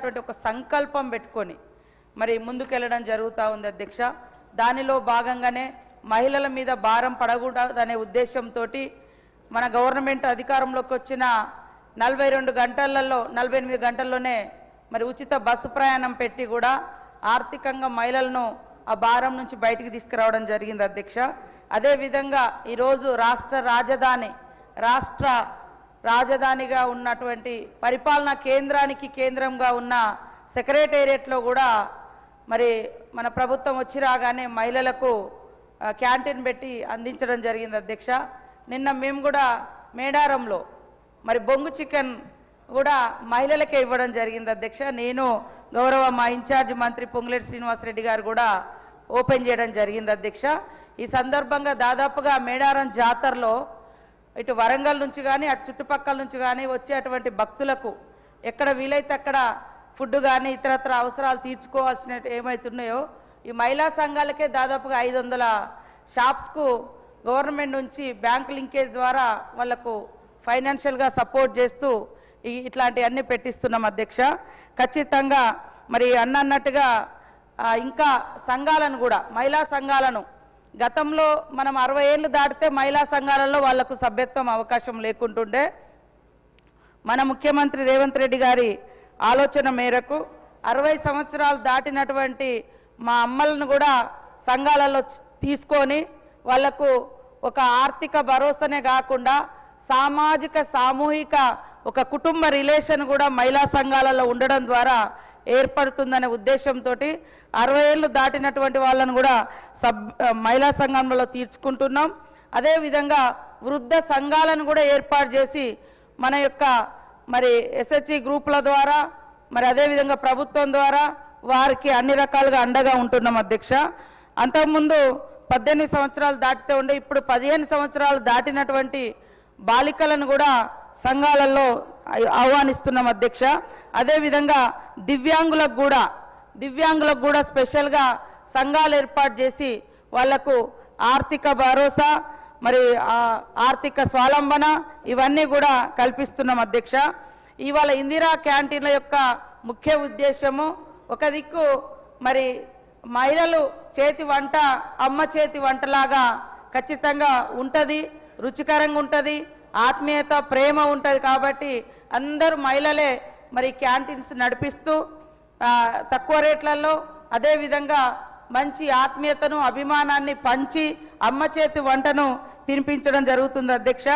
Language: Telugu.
చేయాలన్నటువంటి ఒక సంకల్పం పెట్టుకొని మరి ముందుకెళ్ళడం జరుగుతూ ఉంది అధ్యక్ష. దానిలో భాగంగానే మహిళల మీద భారం పడకూడదనే ఉద్దేశంతో మన గవర్నమెంట్ అధికారంలోకి వచ్చిన 42 గంటలలో 48 గంటల్లోనే మరి ఉచిత బస్సు ప్రయాణం పెట్టి కూడా ఆర్థికంగా మహిళలను ఆ భారం నుంచి బయటికి తీసుకురావడం జరిగింది అధ్యక్ష. అదేవిధంగా ఈరోజు రాష్ట్ర రాజధానిగా ఉన్నటువంటి పరిపాలనా కేంద్రానికి కేంద్రంగా ఉన్న సెక్రటేరియట్లో కూడా మరి మన ప్రభుత్వం వచ్చి రాగానే మహిళలకు క్యాంటీన్ పెట్టి అందించడం జరిగింది అధ్యక్ష. నిన్న మేము కూడా మేడారంలో మరి బొంగు చికెన్ కూడా మహిళలకే ఇవ్వడం జరిగింది అధ్యక్ష. నేను గౌరవ మా ఇన్ఛార్జ్ మంత్రి పొంగులేటి శ్రీనివాసరెడ్డి గారు కూడా ఓపెన్ చేయడం జరిగింది అధ్యక్ష. ఈ సందర్భంగా దాదాపుగా మేడారం జాతరలో ఇటు వరంగల్ నుంచి కానీ అటు చుట్టుపక్కల నుంచి కానీ వచ్చేటువంటి భక్తులకు ఎక్కడ వీలైతే అక్కడ ఫుడ్ కానీ ఇతరత్ర అవసరాలు తీర్చుకోవాల్సిన ఏమవుతున్నాయో ఈ మహిళా సంఘాలకే దాదాపుగా 500 షాప్స్కు గవర్నమెంట్ నుంచి బ్యాంక్ లింకేజ్ ద్వారా వాళ్లకు ఫైనాన్షియల్గా సపోర్ట్ చేస్తూ ఇట్లాంటివన్నీ పెట్టిస్తున్నాం అధ్యక్ష. ఖచ్చితంగా మరి అన్నట్టుగా ఇంకా సంఘాలను కూడా మహిళా సంఘాలను గతంలో మనం 60 ఏళ్ళు దాటితే మహిళా సంఘాలలో వాళ్లకు సభ్యత్వం అవకాశం లేకుంటుండే మన ముఖ్యమంత్రి రేవంత్ రెడ్డి గారి ఆలోచన మేరకు 60 సంవత్సరాలు దాటినటువంటి మా అమ్మలను కూడా సంఘాలలో తీసుకొని వాళ్లకు ఒక ఆర్థిక భరోసానే కాకుండా సామాజిక సామూహిక ఒక కుటుంబ రిలేషన్ కూడా మహిళా సంఘాలలో ఉండడం ద్వారా ఏర్పడుతుందనే ఉద్దేశంతో 60 ఏళ్ళు దాటినటువంటి వాళ్ళను కూడా మహిళా సంఘంలో తీర్చుకుంటున్నాం. అదేవిధంగా వృద్ధ సంఘాలను కూడా ఏర్పాటు చేసి మన యొక్క మరి ఎస్హెచ్జి గ్రూపుల ద్వారా మరి అదేవిధంగా ప్రభుత్వం ద్వారా వారికి అన్ని రకాలుగా అండగా ఉంటున్నాం అధ్యక్ష. అంతకుముందు 18 సంవత్సరాలు దాటితే ఉండే ఇప్పుడు 15 సంవత్సరాలు దాటినటువంటి బాలికలను కూడా సంఘాలలో ఆహ్వానిస్తున్నాం అధ్యక్ష. అదేవిధంగా దివ్యాంగులకు కూడా స్పెషల్గా సంఘాలు ఏర్పాటు చేసి వాళ్లకు ఆర్థిక భరోసా మరి ఆర్థిక స్వావలంబన ఇవన్నీ కూడా కల్పిస్తున్నాం అధ్యక్ష. ఇవాళ ఇందిరా క్యాంటీన్ల యొక్క ముఖ్య ఉద్దేశము ఒక దిక్కు మరి మహిళలు చేతి వంట అమ్మ చేతి వంటలాగా ఖచ్చితంగా ఉంటుంది, రుచికరంగా ఉంటుంది, ఆత్మీయత ప్రేమ ఉంటుంది. కాబట్టి అందరూ మహిళలే మరి క్యాంటీన్స్ నడిపిస్తూ తక్కువ రేట్లలో అదేవిధంగా మంచి ఆత్మీయతను అభిమానాన్ని పంచి అమ్మ చేతి వంటను తినిపించడం జరుగుతుంది అధ్యక్ష.